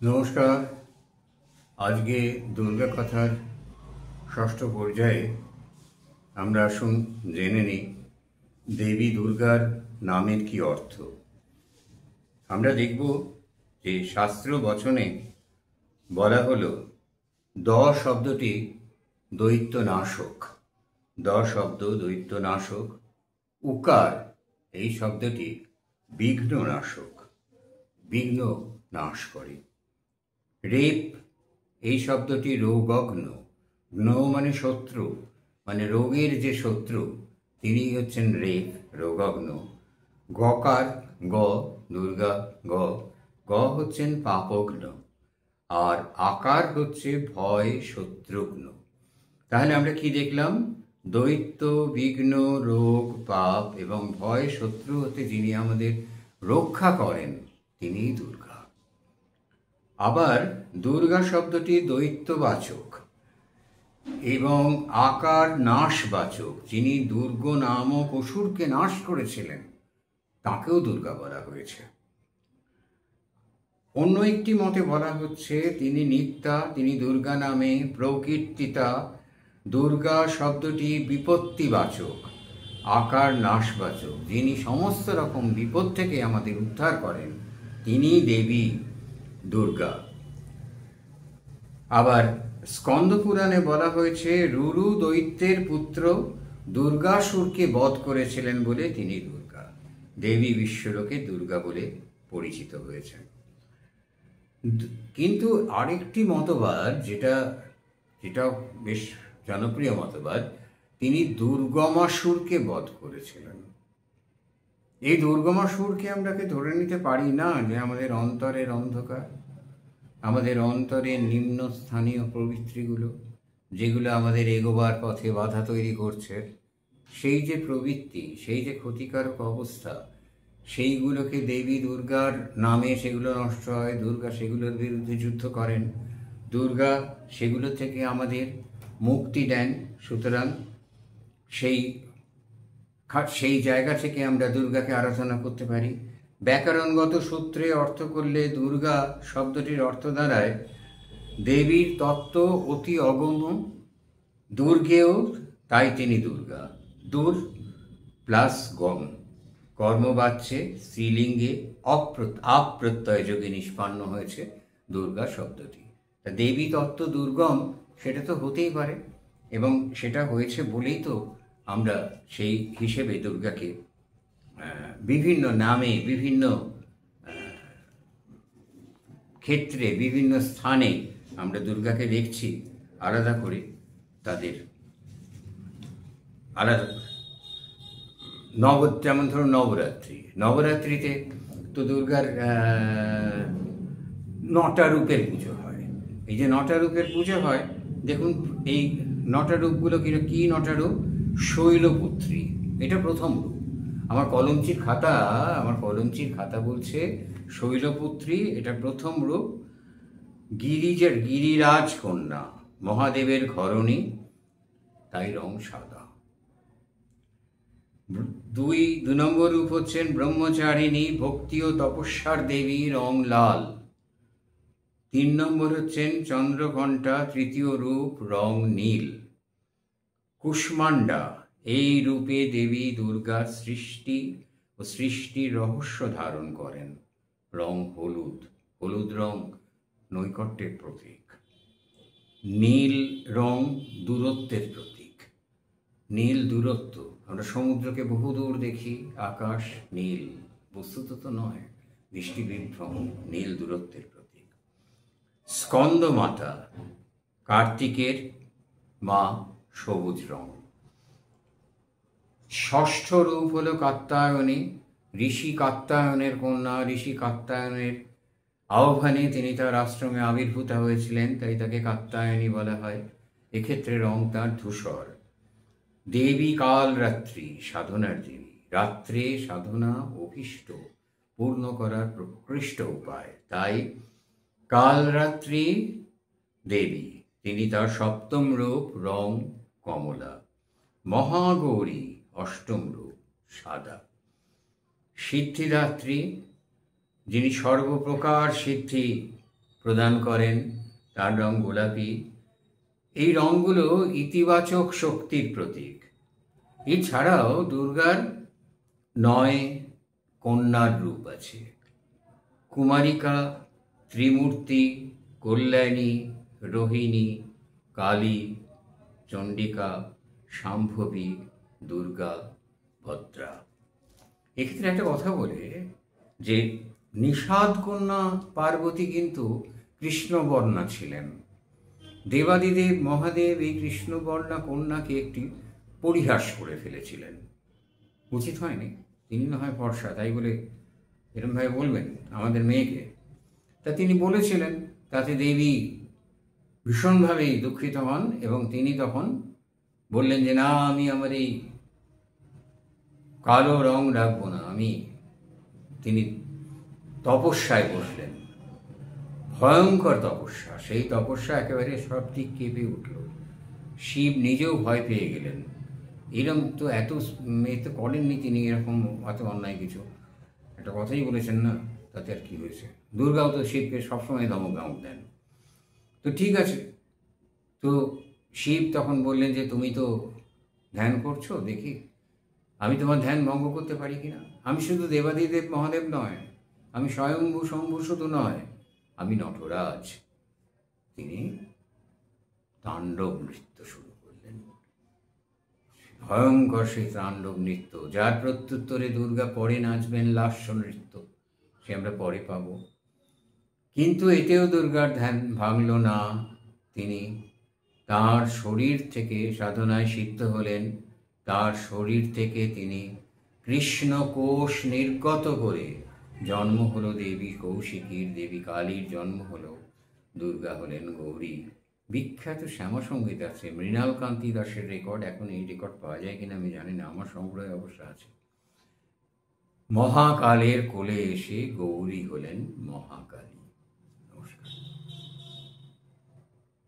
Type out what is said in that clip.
নমস্কার। আজকে দুর্গা কথার ষষ্ঠ পর্যায়ে আমরা আসুন জেনে নিই দেবী দুর্গার নামের কি অর্থ। আমরা দেখব যে শাস্ত্র বচনে বলা হলো দ শব্দটি দৈত্যনাশক। দ শব্দ দৈত্যনাশক। উকার এই শব্দটি বিঘ্ননাশক, বিঘ্ন নাশ করে। রেপ এই শব্দটি রোগগ্ন। গ্ন মানে শত্রু, মানে রোগের যে শত্রু তিনি হচ্ছেন রেপ, রোগগ্ন। গকার গ, দুর্গা গ, গ হচ্ছেন পাপগ্ন। আর আকার হচ্ছে ভয় শত্রুঘ্ন। তাহলে আমরা কি দেখলাম? দৈত্য, বিঘ্ন, রোগ, পাপ এবং ভয় শত্রু হতে যিনি আমাদের রক্ষা করেন তিনিই দুর্গা। আবার দুর্গা শব্দটি দৈত্যবাচক এবং আকার নাশবাচক। যিনি দুর্গ নামক অসুরকে নাশ করেছিলেন তাকেও দুর্গা বলা হয়েছে। অন্য একটি মতে বলা হচ্ছে তিনি নিত্যা, তিনি দুর্গা নামে প্রকীর্তিতা। দুর্গা শব্দটি বিপত্তিবাচক, আকার নাশবাচক। যিনি সমস্ত রকম বিপদ থেকে আমাদের উদ্ধার করেন তিনি দেবী দুর্গা। আবার স্কন্দ পুরাণে বলা হয়েছে রুরু দৈত্যের পুত্র দুর্গাসুরকে বধ করেছিলেন বলে তিনি দুর্গা। দেবী বিশ্বলোকে দুর্গা বলে পরিচিত হয়েছেন। কিন্তু আরেকটি মতবাদ, যেটা বেশ জনপ্রিয় মতবাদ, তিনি দুর্গমাসুরকে বধ করেছিলেন। এই দুর্গমাসুরকে আমরা ধরে নিতে পারি না যে আমাদের অন্তরের অন্ধকার, আমাদের অন্তরের নিম্নস্থানীয় প্রবৃত্তিগুলো, যেগুলো আমাদের এগোবার পথে বাধা তৈরি করছে, সেই যে প্রবৃত্তি, সেই যে ক্ষতিকারক অবস্থা, সেইগুলোকে দেবী দুর্গার নামে সেগুলো নষ্ট হয়। দুর্গা সেগুলোর বিরুদ্ধে যুদ্ধ করেন, দুর্গা সেগুলো থেকে আমাদের মুক্তি দেন। সুতরাং সেই জায়গা থেকে আমরা দুর্গাকে আরাধনা করতে পারি। ব্যাকরণগত সূত্রে অর্থ করলে দুর্গা শব্দটির অর্থ দাঁড়ায় দেবীর তত্ত্ব অতি অগম্য, দুর্গেও তাই তিনি দুর্গা। দূর প্লাস গম, কর্মবাচ্যে স্ত্রীলিঙ্গে আপ প্রত্যয় যোগে নিষ্পন্ন হয়েছে দুর্গা শব্দটি। তা দেবী তত্ত্ব দুর্গম, সেটা তো হতেই পারে, এবং সেটা হয়েছে বলেই তো আমরা সেই হিসেবে দুর্গাকে বিভিন্ন নামে, বিভিন্ন ক্ষেত্রে, বিভিন্ন স্থানে আমরা দুর্গাকে দেখছি আলাদা করে। তাদের আলাদা, যেমন ধরুন নবরাত্রিতে তো দুর্গার 9টা রূপের পুজো হয়। এই যে 9টা রূপের পুজো হয়, দেখুন এই 9টা রূপগুলো কি 9টা রূপ? শৈলপুত্রী, এটা প্রথম রূপ। আমার কলমচির খাতা বলছে শৈলপুত্রী, এটা প্রথম রূপ। গিরিরাজ কন্যা, মহাদেবের ঘরণী, তাই রং সাদা। 2 নম্বর রূপ হচ্ছেন ব্রহ্মচারিণী, ভক্তি ও তপস্যার দেবী, রং লাল। 3 নম্বর হচ্ছেন চন্দ্রঘণ্টা, তৃতীয় রূপ, রং নীল। কুষ্মান্ডা, এই রূপে দেবী দুর্গা সৃষ্টির রহস্য ধারণ করেন, রং হলুদ। হলুদ রং নৈকট্যের প্রতীক। নীল রং দূরত্বের প্রতীক। নীল দূরত্ব, আমরা সমুদ্রকে বহুদূর দেখি, আকাশ নীল, বস্তুত তো নয়, দৃষ্টিবিভ্রম, নীল দূরত্বের প্রতীক। স্কন্দ মাতা, কার্তিকের মা, সবুজ রং। ষষ্ঠ রূপ হলো কাত্যায়নী, ঋষি কাত্যায়নের কন্যা। ঋষি কাত্যায়নের আহ্বানে তিনি তার আশ্রমে আবির্ভূত হয়েছিলেন, তাই তাকে কাত্যায়নী বলা হয়। এক্ষেত্রে রং তার ধূসর। দেবী কালরাত্রি, সাধনার দেবী। রাত্রে সাধনা অভীষ্ট পূর্ণ করার প্রকৃষ্ট উপায়, তাই কালরাত্রি দেবী। তিনি তার 7ম রূপ, রং কমলা। মহাগৌরী, 8ম রূপ, সাদা। সিদ্ধিদাত্রী, যিনি সর্বপ্রকার সিদ্ধি প্রদান করেন, তার রং গোলাপি। এই রঙগুলো ইতিবাচক শক্তির প্রতীক। এছাড়াও দুর্গার 9 কন্যার রূপ আছে: কুমারিকা, ত্রিমূর্তি, কল্যাণী, রোহিণী, কালী, চণ্ডিকা, শাম্ভবী, দুর্গা, ভদ্রা। এক্ষেত্রে একটা কথা বলে যে নিষাদ কন্যা পার্বতী কিন্তু কৃষ্ণবর্ণা ছিলেন। দেবাদিদেব মহাদেব এই কৃষ্ণবর্ণা কন্যাকে একটি পরিহাস করে ফেলেছিলেন। উচিত হয়নি, তিনি না হয় ফর্সা তাই বলে এরমভাবে বলবেন আমাদের মেয়েকে। তা তিনি বলেছিলেন, তাতে দেবী ভীষণভাবেই দুঃখিত হন এবং তিনি তখন বললেন যে না, আমি আমার এই কালো রং রাখবো না। তিনি তপস্যায় বসলেন, ভয়ঙ্কর তপস্যা। সেই তপস্যা একেবারে সব দিক কেঁপে উঠল। শিব নিজেও ভয় পেয়ে গেলেন। এরম তো এত করেননি তিনি, এরকম এত অন্যায় কিছু। একটা কথাই বলেছেন না, তাতে আর কি হয়েছে। দুর্গাও তো শিবকে সবসময় ধমক দেন। তো ঠিক আছে, তো শিব তখন বললেন যে তুমি তো ধ্যান করছো, দেখি আমি তোমার ধ্যান ভঙ্গ করতে পারি কিনা। আমি শুধু দেবাদিদেব মহাদেব নয়, আমি স্বয়ম্ভু শম্ভু শুধু নয়, আমি নটরাজ। তিনি তাণ্ডব নৃত্য শুরু করলেন, ভয়ঙ্কর সেই তাণ্ডব নৃত্য, যার প্রত্যুত্তরে দুর্গা পরে নাচবেন লাস্য নৃত্য, সে আমরা পরে পাব। কিন্তু এতেও দুর্গার ধ্যান ভাঙল না। তিনি তার শরীর থেকে সাধনায় সিদ্ধ হলেন। তার শরীর থেকে তিনি কৃষ্ণকোষ নির্গত করে জন্ম হলো দেবী কৌশিকীর, দেবী কালীর জন্ম হলো। দুর্গা হলেন গৌরী। বিখ্যাত শ্যামাসঙ্গীত আছে, মৃণালকান্তি দাসের রেকর্ড। এখন এই রেকর্ড পাওয়া যায় কিনা আমি জানি না, আমার সংগ্রহে অবশ্য আছে। মহাকালের কোলে এসে গৌরী হলেন মহাকালী।